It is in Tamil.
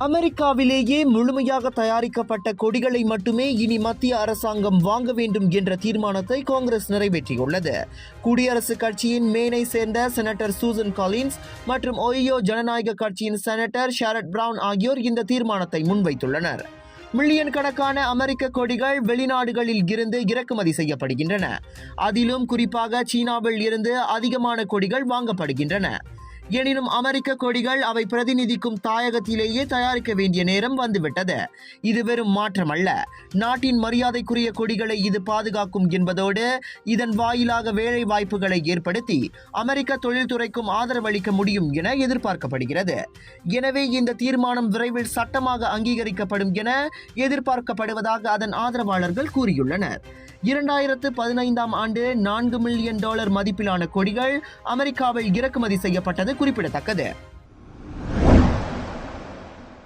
அமெரிக்காவிலேயே முழுமையாக தயாரிக்கப்பட்ட கொடிகளை மட்டுமே இனி மத்திய அரசாங்கம் வாங்க வேண்டும் என்ற தீர்மானத்தை காங்கிரஸ் நிறைவேற்றியுள்ளது. குடியரசுக் கட்சியின் மேனை சேர்ந்த செனட்டர் சூசன் காலின்ஸ் மற்றும் ஒய்யோ ஜனநாயக கட்சியின் செனட்டர் ஷெரட் பிரவுன் ஆகியோர் இந்த தீர்மானத்தை முன்வைத்துள்ளனர். மில்லியன் கணக்கான அமெரிக்க கொடிகள் வெளிநாடுகளில் இருந்து இறக்குமதி செய்யப்படுகின்றன. அதிலும் குறிப்பாக சீனாவில் இருந்து அதிகமான கொடிகள் வாங்கப்படுகின்றன. எனினும் அமெரிக்க கொடிகள் அவை பிரதிநிதிக்கும் தாயகத்திலேயே தயாரிக்க வேண்டிய நேரம் வந்துவிட்டது. இது வெறும் மாற்றமல்ல, நாட்டின் மரியாதைக்குரிய கொடிகளை இது பாதுகாக்கும் என்பதோடு இதன் வாயிலாக வேலை வாய்ப்புகளை ஏற்படுத்தி அமெரிக்க தொழில்துறைக்கும் ஆதரவளிக்க முடியும் என எதிர்பார்க்கப்படுகிறது. எனவே இந்த தீர்மானம் விரைவில் சட்டமாக அங்கீகரிக்கப்படும் என எதிர்பார்க்கப்படுவதாக அதன் ஆதரவாளர்கள் கூறியுள்ளனர். 2015ஆம் ஆண்டு $4 மில்லியன் மதிப்பிலான கொடிகள் அமெரிக்காவில் இறக்குமதி செய்யப்பட்டது குறிப்பிடத்தக்கது.